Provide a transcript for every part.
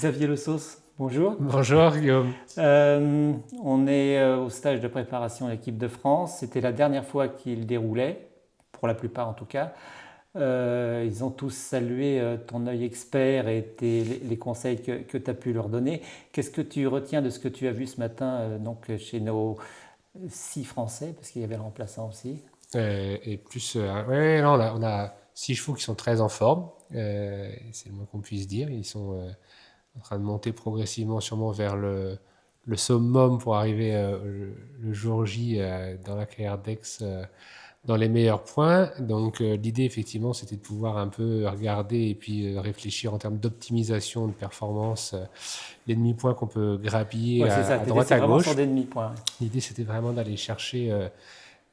Xavier Le Sauce, bonjour. Bonjour Guillaume. On est au stage de préparation de l'équipe de France. C'était la dernière fois qu'il déroulait, pour la plupart en tout cas. Ils ont tous salué ton œil expert et les conseils que tu as pu leur donner. Qu'est-ce que tu retiens de ce que tu as vu ce matin donc chez nos 6 Français, parce qu'il y avait le remplaçant aussi? Et plus, ouais, non, on a 6 chevaux qui sont très en forme. C'est le moins qu'on puisse dire. Ils sont en train de monter progressivement, sûrement vers le summum pour arriver le jour J dans la carrière d'Aix dans les meilleurs points. Donc l'idée, effectivement, c'était de pouvoir un peu regarder et puis réfléchir en termes d'optimisation de performance, les demi-points qu'on peut grappiller Ouais, c'est ça, à tu droite étais à vraiment sur gauche. des demi-points. L'idée, c'était vraiment d'aller chercher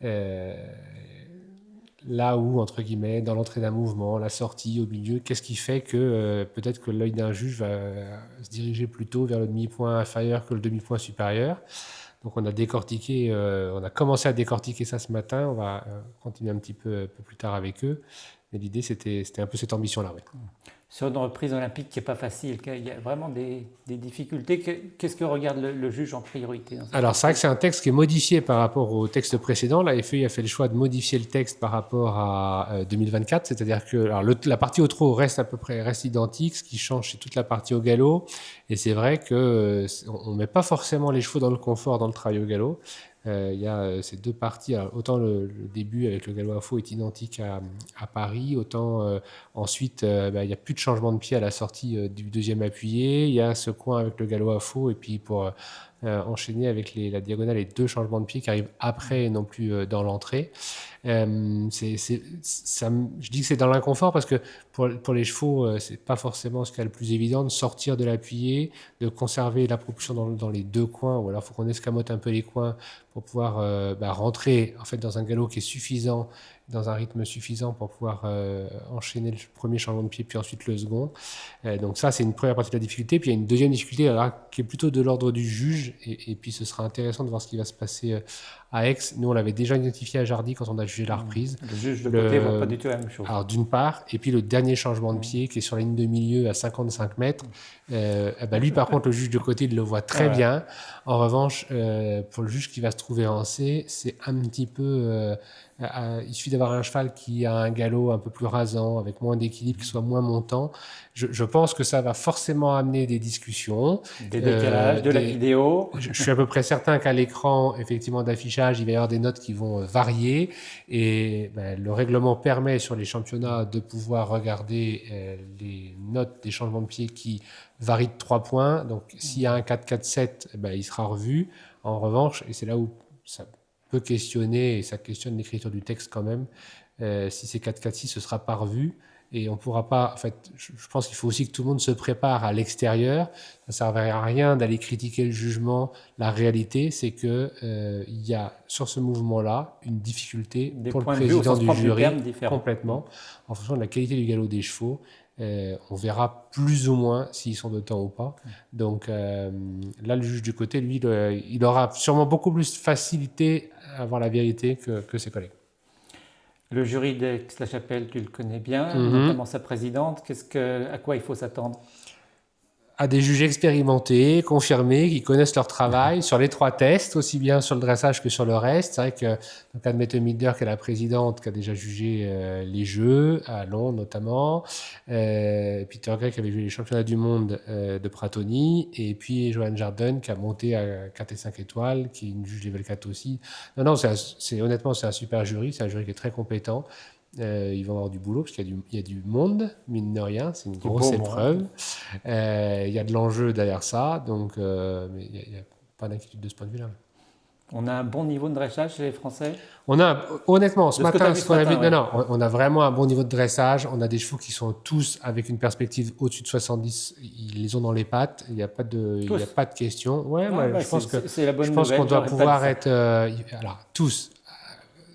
euh, là où, entre guillemets, dans l'entrée d'un mouvement, la sortie, au milieu, qu'est-ce qui fait que peut-être que l'œil d'un juge va se diriger plutôt vers le demi-point inférieur que le demi-point supérieur. Donc on a décortiqué, on a commencé à décortiquer ça ce matin, on va continuer un peu plus tard avec eux. Mais l'idée, c'était un peu cette ambition-là. Ouais. Sur une reprise olympique qui n'est pas facile, il y a vraiment des difficultés. Qu'est-ce que regarde le juge en priorité dans cette Alors, c'est vrai que reprise? c'est un texte qui est modifié par rapport au texte précédent. La FEI a fait le choix de modifier le texte par rapport à 2024, c'est-à-dire que alors, la partie au trot reste à peu près reste identique. Ce qui change, c'est toute la partie au galop. Et c'est vrai que on met pas forcément les chevaux dans le confort dans le travail au galop. Il y a ces deux parties. Alors, autant le début avec le galop à faux est identique à Paris, autant ensuite il n'y a plus de changement de pied à la sortie du deuxième appuyé. Il y a ce coin avec le galop à faux et puis pour enchaîner avec la diagonale et deux changements de pied qui arrivent après et non plus dans l'entrée. Je dis que c'est dans l'inconfort parce que pour les chevaux, c'est pas forcément ce qu'il y a le plus évident de sortir de l'appuyé, de conserver la propulsion dans les deux coins, ou alors il faut qu'on escamote un peu les coins pour pouvoir rentrer en fait dans un galop qui est suffisant, dans un rythme suffisant pour pouvoir enchaîner le premier changement de pied puis ensuite le second. Donc ça, c'est une première partie de la difficulté. Puis il y a une deuxième difficulté alors, qui est plutôt de l'ordre du juge. Et puis ce sera intéressant de voir ce qui va se passer à Aix. Nous, on l'avait déjà identifié à Jardy quand on a jugé la reprise. Le juge de côté ne voit pas du tout la même chose. Alors d'une part, et puis le dernier changement de pied qui est sur la ligne de milieu à 55 mètres, lui par contre le juge de côté il le voit très bien. En revanche, pour le juge qui va se trouver en C, c'est un petit peu... il suffit d'avoir un cheval qui a un galop un peu plus rasant, avec moins d'équilibre, qui soit moins montant. Je pense que ça va forcément amener des discussions. Des décalages, de la vidéo. Je suis à peu près certain qu'à l'écran, effectivement, d'affichage, il va y avoir des notes qui vont varier. Et le règlement permet sur les championnats de pouvoir regarder les notes des changements de pied qui varient de 3 points. Donc, s'il y a un 4-4-7, il sera revu. En revanche, et c'est là où ça peut questionner, et ça questionne l'écriture du texte quand même, si c'est 4-4-6, ce ne sera pas revu. Et on ne pourra pas. En fait, je pense qu'il faut aussi que tout le monde se prépare à l'extérieur. Ça ne servirait à rien d'aller critiquer le jugement. La réalité, c'est que il y a sur ce mouvement-là une difficulté Des pour le points de vue au président sens du propre du jury terme différents. complètement, en fonction de la qualité du galop des chevaux. On verra plus ou moins s'ils sont de temps ou pas. Donc là, le juge du côté, lui, il aura sûrement beaucoup plus de facilité à avoir la vérité que ses collègues. Le jury d'Aix-la-Chapelle, tu le connais bien, notamment sa présidente. À quoi il faut s'attendre? À des juges expérimentés, confirmés, qui connaissent leur travail sur les 3 tests, aussi bien sur le dressage que sur le reste. C'est vrai que dans le cas de Mette Milder, qui est la présidente, qui a déjà jugé les Jeux, à Londres notamment, Peter Gray, qui avait joué les championnats du monde de Pratoni, et puis Joanne Jardin, qui a monté à 4 et 5 étoiles, qui est une juge level 4 aussi. Non, honnêtement, c'est un super jury, c'est un jury qui est très compétent. Ils vont avoir du boulot parce qu'il y a du monde, mine de rien, c'est une grosse épreuve. Il y a de l'enjeu derrière ça, donc mais il n'y a pas d'inquiétude de ce point de vue-là. On a un bon niveau de dressage chez les Français? Honnêtement, ce matin, on a vraiment un bon niveau de dressage. On a des chevaux qui sont tous avec une perspective au-dessus de 70. Ils les ont dans les pattes. Il n'y a pas de question. Je pense qu'on doit pouvoir être alors, tous,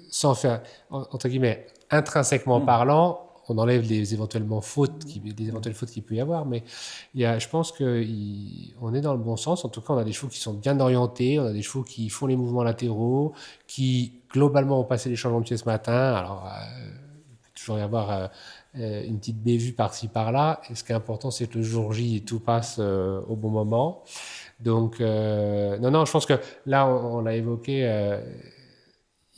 sans faire, entre guillemets, intrinsèquement parlant, on enlève les éventuelles fautes qu'il peut y avoir, mais je pense qu'on est dans le bon sens. En tout cas, on a des chevaux qui sont bien orientés, on a des chevaux qui font les mouvements latéraux, qui globalement ont passé les changements de pied ce matin. Alors, toujours y avoir une petite bévue par-ci par-là. Et ce qui est important, c'est que le jour J, tout passe au bon moment. Donc, non, je pense que là, on l'a évoqué,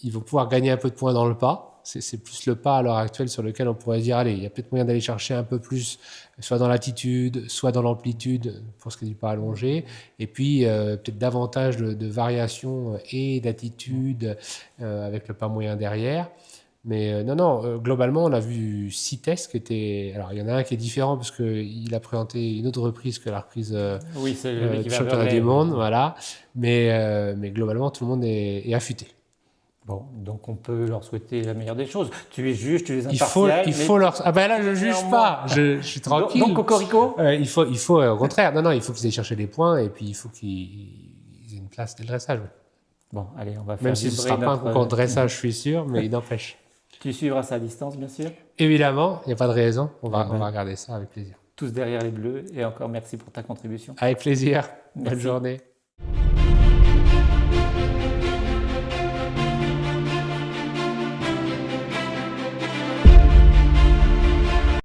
ils vont pouvoir gagner un peu de points dans le pas. C'est plus le pas à l'heure actuelle sur lequel on pourrait dire, allez, il y a peut-être moyen d'aller chercher un peu plus, soit dans l'attitude, soit dans l'amplitude, pour ce qui est du pas allongé, et puis peut-être davantage de variation et d'attitude avec le pas moyen derrière. Mais non, globalement, on a vu 6 tests qui étaient... Alors, il y en a un qui est différent parce qu'il a présenté une autre reprise que la reprise Oui, c'est lui qui du va championnat Burley. du monde, voilà. Mais globalement, tout le monde est affûté. Bon, donc on peut leur souhaiter la meilleure des choses. Tu es juge, tu es Il faut impartial. leur... Ah ben là, je juge pas, je suis tranquille. Donc Cocorico il faut au contraire, non, il faut qu'ils aillent chercher des points et puis il faut qu'ils aient une place dès le dressage. Ouais. Bon, allez, on va faire Même si ce ne sera pas un concours de dressage, je suis sûr, mais il n'empêche. Tu suivras ça à distance, bien sûr. Évidemment, il n'y a pas de raison, on va regarder ça avec plaisir. Tous derrière les Bleus, et encore merci pour ta contribution. Avec plaisir, Merci. bonne journée.